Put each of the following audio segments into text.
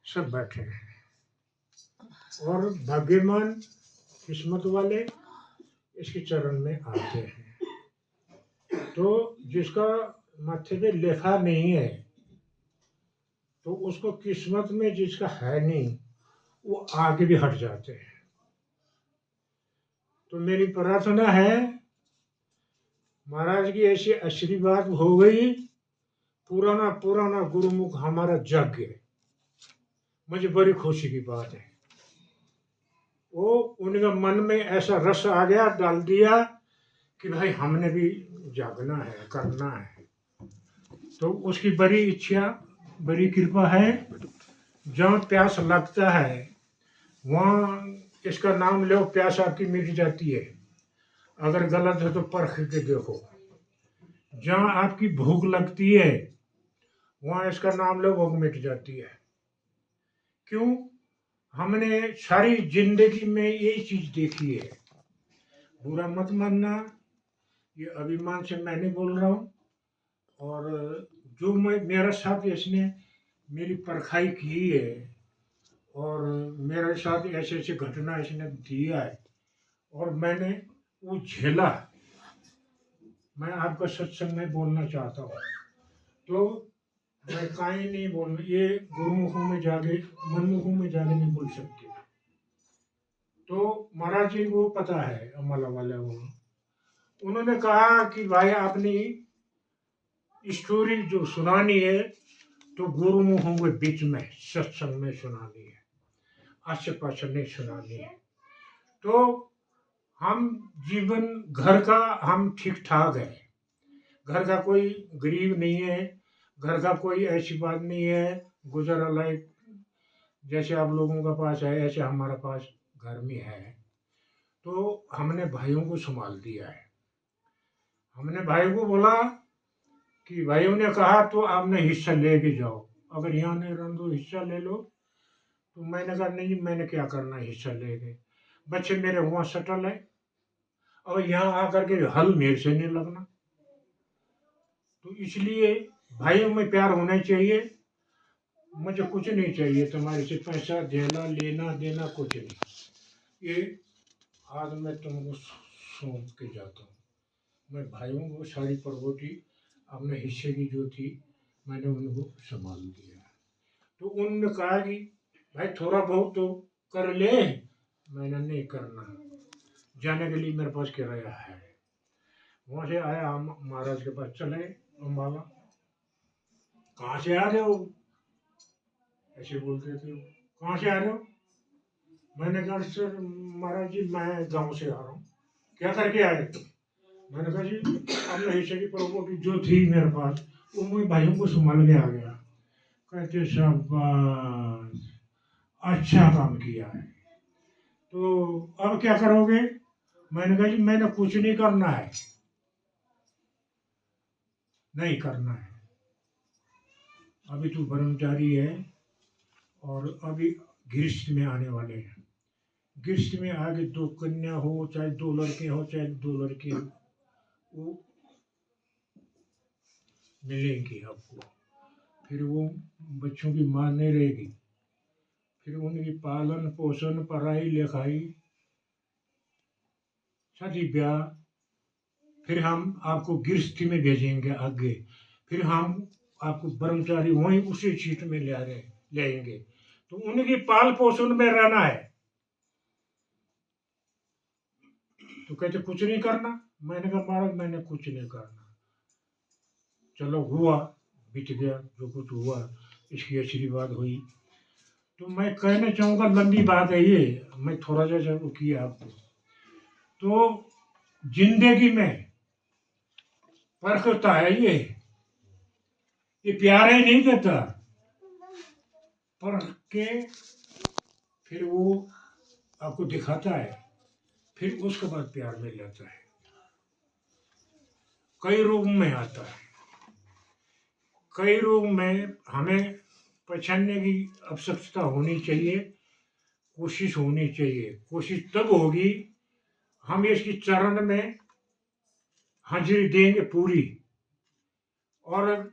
सब बैठे हैं और भाग्यवान किस्मत वाले इसके चरण में आते हैं। तो जिसका माथे पे लिखा नहीं है तो उसको किस्मत में जिसका है नहीं वो आगे भी हट जाते हैं। तो मेरी प्रार्थना है महाराज की ऐसी आशीर्वाद हो गई, पुराना पुराना गुरुमुख हमारा जग गए। मुझे बड़ी खुशी की बात है। वो उनके मन में ऐसा रस आ गया, डाल दिया कि भाई हमने भी जागना है, करना है। तो उसकी बड़ी इच्छा, बड़ी कृपा है। जहाँ प्यास लगता है वहाँ इसका नाम लो, प्यास आपकी मिट जाती है। अगर गलत है तो परख के देखो। जहाँ आपकी भूख लगती है वहाँ इसका नाम लो, भूख मिट जाती है। क्यों? हमने सारी जिंदगी में यही चीज देखी है। बुरा मत मानना, ये अभिमान से मैं नहीं बोल रहा हूँ। और जो मेरा साथ इसने मेरी परखाई की है और मेरे साथ ऐसे ऐसे घटना इसने दिया है और मैंने वो झेला। मैं आपका सत्संग में बोलना चाहता हूँ तो मैं कहीं नहीं बोल, ये गुरुमुखों में जाके मनमुखों में जाके नहीं बोल सकते। तो महाराज जी को पता है, अमला वाले वो उन्होंने कहा कि भाई अपनी स्टोरी जो सुनानी है तो गुरुमुखों के बीच में सत्संग में सुनानी है, आसे पासे नहीं सुनानी है। तो हम जीवन घर का हम ठीक ठाक है, घर का कोई गरीब नहीं है, घर का कोई ऐसी बात नहीं है गुजरा लायक जैसे आप लोगों का पास है ऐसे हमारा पास घर में है। तो हमने भाइयों को संभाल दिया है। हमने भाई को बोला कि भाइयों ने कहा तो आपने हिस्सा लेके जाओ, अगर यहाँ नहीं रन दो हिस्सा ले लो। तो मैंने कहा नहीं, मैंने क्या करना हिस्सा लेके, बच्चे मेरे वहाँ सटल है और यहाँ आकर के हल मेरे से नहीं लगना। तो इसलिए भाइयों में प्यार होना चाहिए। मुझे कुछ नहीं चाहिए तुम्हारे से, पैसा देना लेना देना कुछ नहीं। ये आज मैं तुमको सौंप के जाता हूँ। मैं भाइयों को सारी प्रॉपर्टी अपने हिस्से की जो थी मैंने उनको संभाल दिया। तो उन्होंने कहा कि भाई थोड़ा बहुत तो कर ले। मैंने नहीं करना, जाने के लिए मेरे पास किराया है। वहाँ से आया, हम महाराज के पास चले। अम्बाला, कहाँ से आ रहे हो? ऐसे बोलते थे, कहाँ से आ रहे हो? मैंने कहा सर महाराज जी मैं गांव से आ रहा हूँ। क्या करके आए? मैंने कहा जी अपने हिस्से की प्रॉपर्टी जो थी मेरे पास वो मैं भाइयों को संभाल के आ गया। कहते शाबाश, अच्छा काम किया है। तो अब क्या करोगे? मैंने कहा जी मैंने कुछ नहीं करना है, नहीं करना है। अभी तो ब्रह्मचारी है और अभी गृहस्थ में आने वाले हैं। गृहस्थ में आगे 2 कन्या हो चाहे 2 लड़के हो चाहे 2 लड़के हो, वो मिलेंगे आपको। फिर वो बच्चों की माँ नहीं रहेगी, फिर उनकी पालन पोषण पढ़ाई लिखाई शादी ब्याह, फिर हम आपको गृहस्थी में भेजेंगे आगे। फिर हम आपको ब्रह्मचारी वहीं उसी सीट में ले आएंगे। तो उनकी पाल पोषण में रहना है। तो कहते कुछ नहीं करना। मैंने कहा महाराज मैंने कुछ नहीं करना, चलो हुआ बीत गया जो कुछ हुआ, इसकी आशीर्वाद हुई। तो मैं कहना चाहूँगा, लंबी बात है ये, मैं थोड़ा सा किया आपको। तो जिंदगी में परखता है ये प्यार ही नहीं देता, परख के फिर वो आपको दिखाता है, फिर उसके बाद प्यार मिल जाता है। कई रूप में आता है, कई रूप में हमें पहचानने की आवश्यकता होनी चाहिए, कोशिश होनी चाहिए। कोशिश तब होगी हम इसकी चरण में हाजिरी देंगे पूरी, और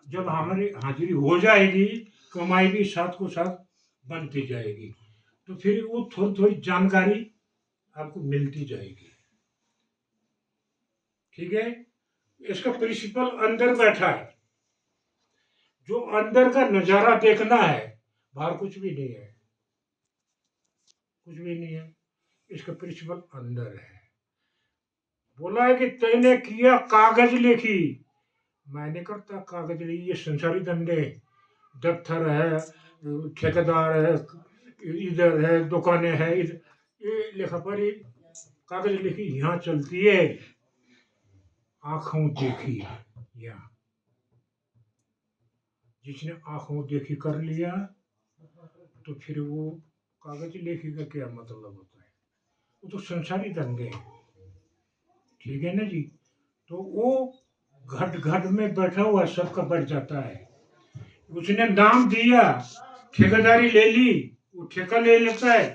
जब हमारी हाजिरी हो जाएगी कमाई भी साथ को साथ बनती जाएगी। तो फिर वो थोड़ी थोड़ी जानकारी आपको मिलती जाएगी। ठीक है, इसका प्रिंसिपल अंदर बैठा है। जो अंदर का नजारा देखना है, बाहर कुछ भी नहीं है, कुछ भी नहीं है। इसका प्रिंसिपल अंदर है। बोला है कि तैने किया कागज लेखी, मैं नहीं करता कागज लेखी। ये संसारी धंधे, दफ्तर है, ठेकेदार है, इधर है, दुकानें है, ये लेखा पढ़ी कागज लिखी यहाँ चलती है। आंखों देखी यहाँ, जिसने आंखों देखी कर लिया तो फिर वो कागज लेखी का क्या मतलब होता है? वो तो संसारी धंधे है। ठीक है ना जी। तो वो घट घट में बैठा हुआ सबका बढ़ जाता है। उसने नाम दिया, ठेकेदारी ले ली, वो ठेका ले लेता है।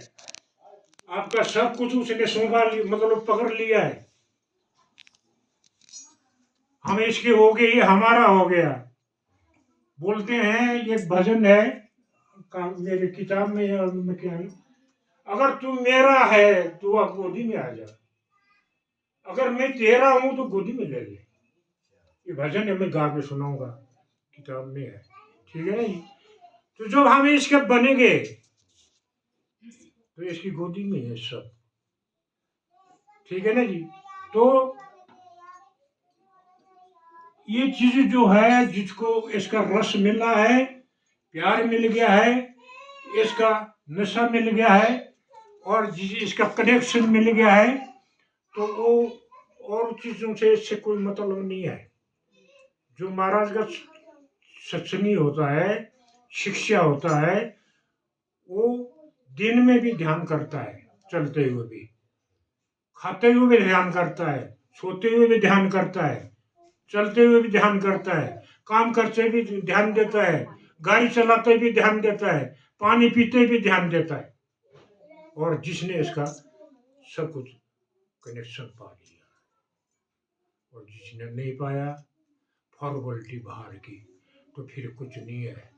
आपका सब कुछ उसने सौंपा मतलब पकड़ लिया है। हम इसके हो गए, ये हमारा हो गया। बोलते हैं, ये भजन है मेरी किताब में है, और मैं क्या है, अगर तू मेरा है तो आप गोदी में आ जा, अगर मैं तेरा हूं तो गोदी में ले ले। ये भजन है, मैं गा के सुनाऊंगा, किताब में है। ठीक है ना जी। तो जब हम इसके बनेंगे तो इसकी गोदी में है सब। ठीक है ना जी। तो ये चीज जो है, जिसको इसका रस मिला है, प्यार मिल गया है, इसका नशा मिल गया है, और जिस इसका कनेक्शन मिल गया है, तो वो और चीजों से इससे कोई मतलब नहीं है। जो महाराज का सत्संगी होता है, शिक्षा होता है, वो दिन में भी ध्यान करता है, चलते हुए भी, खाते हुए भी ध्यान करता है, सोते हुए भी ध्यान करता है, चलते हुए भी ध्यान करता है, काम करते भी ध्यान देता है, गाड़ी चलाते भी ध्यान देता है, पानी पीते भी ध्यान देता है। और जिसने इसका सब कुछ कनेक्शन पा लिया, और जिसने नहीं पाया, फॉर्मेलिटी बाहर की, तो फिर कुछ नहीं है।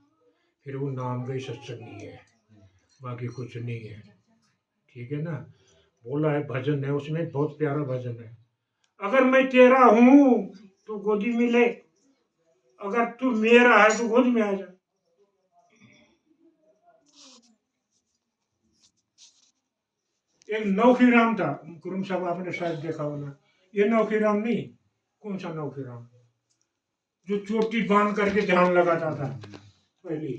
फिर वो नाम का ही सत्संगी है, बाकी कुछ नहीं है। ठीक है ना। बोला है, भजन है उसमें, बहुत प्यारा भजन है। अगर मैं तेरा हूं तो गोदी में ले, अगर तू मेरा है तो गोदी में आ जा। एक नौखीराम था, गुरु साहब आपने शायद देखा होगा। ये नौखीराम नहीं, कौन सा नौखीराम, जो चोटी बांध करके ध्यान लगाता था पहले।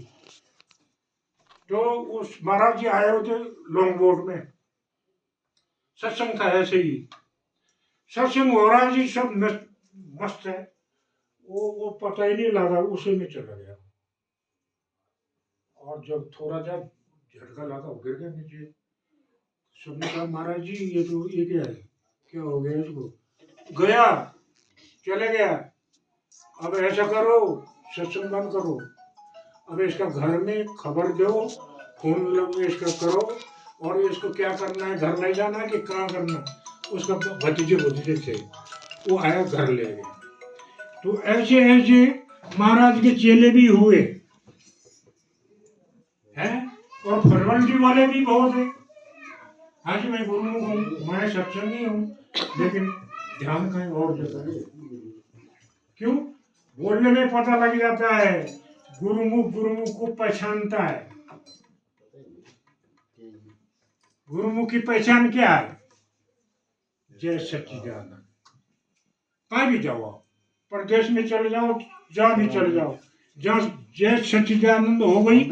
तो उस महाराज जी आए होते लॉन्ग बोर्ड में, सत्संग था ऐसे ही, सत्संग हो रहा जी, सब मस्त है। वो पता ही नहीं लगा, उसी में चला गया। और जब थोड़ा जब झटका लगा, गिर गया नीचे। सबने कहा, महाराज जी ये तो ये क्या है, क्या हो गया इसको? गया, चले गया। अब ऐसा करो, सत्संग बंद करो, अब इसका घर में खबर दो, फोन इसका करो, और इसको क्या करना है, घर ले जाना है कि कहाँ करना। उसका भतीजे भतीजे थे, वो आया, घर ले गए। तो ऐसे ऐसे महाराज के चेले भी हुए हैं, और फरवंटी वाले भी बहुत है। आज मैं गुरुमुख हूँ, मैं सत्संगी हूँ, लेकिन ध्यान कहीं और जगह है। क्यों? बोलने में पता लग जाता है, गुरुमुख गुरुमुख को पहचानता है। गुरुमुख की पहचान क्या है? जय सच्चिदानंद। कहीं भी जाओ, प्रदेश में चले जाओ, जहाँ भी चले जाओ, जहाँ जय सच्चिदानंद हो गई,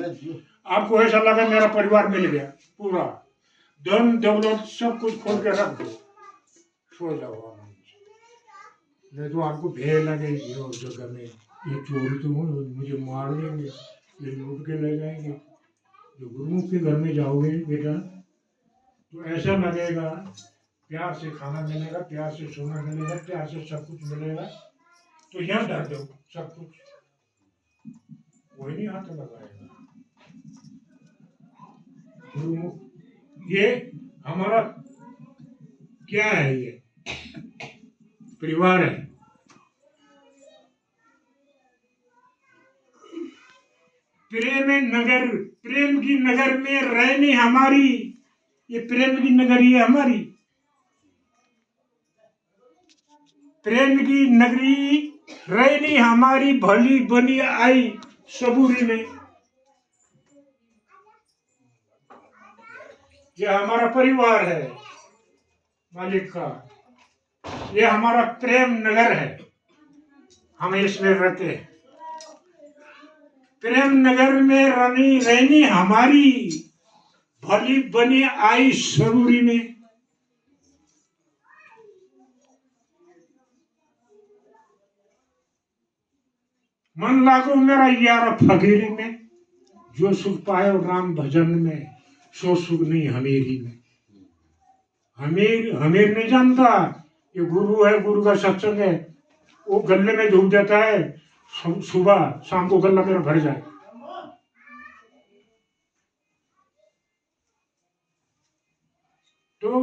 आपको ऐसा लगा मेरा परिवार मिल गया पूरा, धन दौलत सब कुछ खोल के रख दो, सो जाओ आराम से। नहीं तो आपको भय लगेगी उस जगह में, ये चोरी तो मुझे मार देंगे, ये लूट के ले जाएंगे। जो गुरुमुख के घर में जाओगे बेटा, तो ऐसा लगेगा, प्यार से खाना मिलेगा, प्यार से सोना मिलेगा, प्यार से सब कुछ मिलेगा। तो यहाँ डर दो सब कुछ, वही नहीं हाथ लगाएगा। गुरुमुख ये हमारा क्या है, ये परिवार है। प्रेम की नगर में रहनी हमारी, ये प्रेम की नगरी है हमारी। प्रेम की नगरी रहनी हमारी, भली बनी आई सबूरी में। ये हमारा परिवार है मालिक का, ये हमारा प्रेम नगर है, हम इसमें रहते हैं। प्रेम नगर में रहनी हमारी, भली बनी आई सबूरी में। मन लागो मेरा यार फकीरी में, जो सुख पाए राम भजन में, सो सुख नहीं हमेरी में। हमेर नहीं जानता, ये गुरु है, गुरु का सत्संग है, वो गले में धूप देता है, सुबह शाम को गला मेरा भर जाए। तो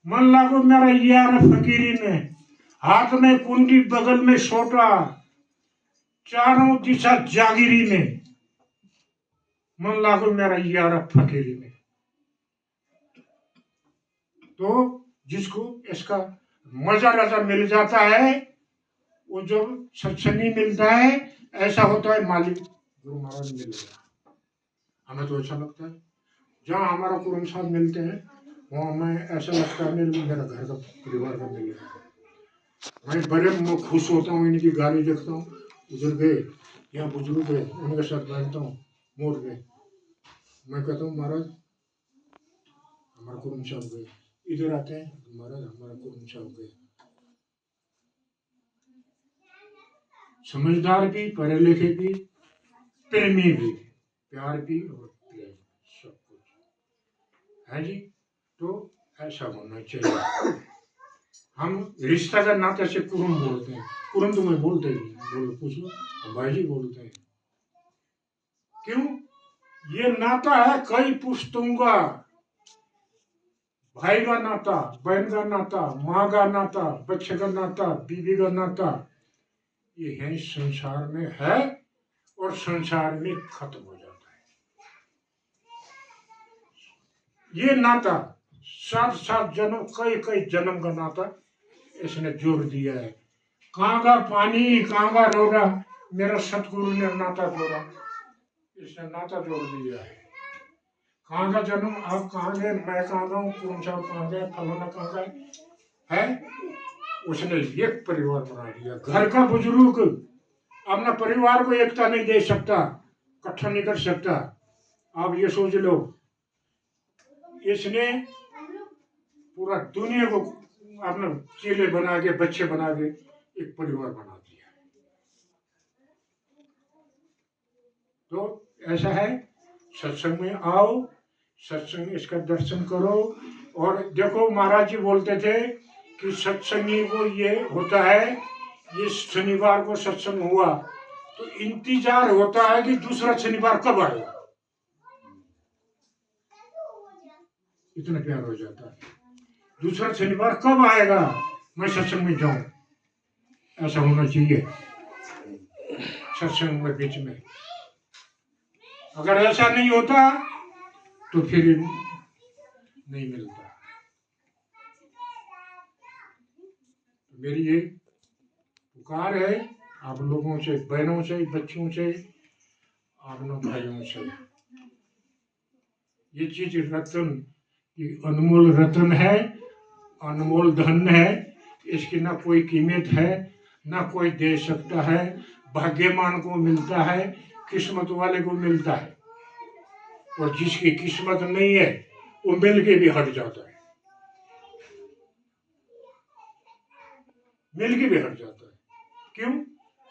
मन लागो मेरा यार फकीरी में, हाथ में कुंडी बगल में सोटा, चारों दिशा जागिरी में। मन लागो मेरा यार फकीरी में। तो जिसको इसका मजा रजा मिल जाता है, वो जो सत्संगी मिलता है, ऐसा होता है मालिक गुरु महाराज मिल गया। हमें तो अच्छा लगता है, जहाँ हमारा कुरुम साहब मिलते हैं वहाँ हमें ऐसा लगता है मेरा घर का परिवार का मिल गया। मैं बड़े खुश होता हूँ, इनकी गाड़ी देखता हूँ, उधर गए यहाँ बुजुर्ग है, उनके साथ बैठता हूँ मोड़ पे, मैं कहता हूँ महाराज हमारा कुरुम साहब गए, इधर आते हैं महाराज हमारा कुरुम साहब गए। समझदार भी, पढ़े लिखे भी, प्रेमी भी, प्यार भी और प्रेम सब कुछ है जी। तो ऐसा होना चाहिए। हम रिश्ता का नाते से कुरुम बोलते हैं, कुरुम तो मैं बोलते ही नहीं, बोलो पूछो हम भाई जी बोलते हैं। क्यों? ये नाता है कई पुश्तों का, भाई का नाता, बहन का नाता, माँ का नाता, बच्चे का नाता, बीवी का नाता, ये है संसार में है और संसार में खत्म हो जाता है। ये नाता 7-7 जन्म, कई जन्म का नाता इसने जोड़ दिया है। कहाँ का पानी कहाँ का रोड़ा, मेरा सतगुरु ने नाता जोड़ा, इसने नाता जोड़ दिया है। कहाँ का जन्म, आप कहाँ गए, मैं कहाँ गया हूँ, कौन सा कहाँ गए, फलाना कहाँ गए है, उसने एक परिवार बना दिया। घर का बुजुर्ग अपना परिवार को एकता नहीं दे सकता, इकट्ठा नहीं कर सकता। आप ये सोच लो, इसने पूरा दुनिया को अपना चेले बना के, बच्चे बना के एक परिवार बना दिया। तो ऐसा है, सत्संग में आओ, सत्संग इसका दर्शन करो। और देखो महाराज जी बोलते थे कि सत्संगी को ये होता है, ये शनिवार को सत्संग हुआ तो इंतजार होता है कि दूसरा शनिवार कब आएगा, इतना प्यार हो जाता है। दूसरा शनिवार कब आएगा, मैं सत्संग में जाऊं, ऐसा होना चाहिए सत्संग में बीच में। अगर ऐसा नहीं होता तो फिर नहीं मिलता। मेरी ये पुकार है आप लोगों से, बहनों से, बच्चों से, अपनों भाइयों से, ये चीज रतन, ये अनमोल रतन है, अनमोल धन है, इसकी ना कोई कीमत है, ना कोई दे सकता है। भाग्यवान को मिलता है, किस्मत वाले को मिलता है, और जिसकी किस्मत नहीं है वो मिल के भी हट जाता है, मिल के भी हट जाता है। क्यों?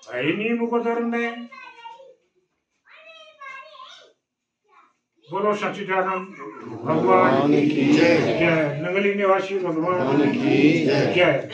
है नहीं मुकदर में। बोलो सच्चिदानंद भगवान की जय, नंगली निवासी भगवान की जय।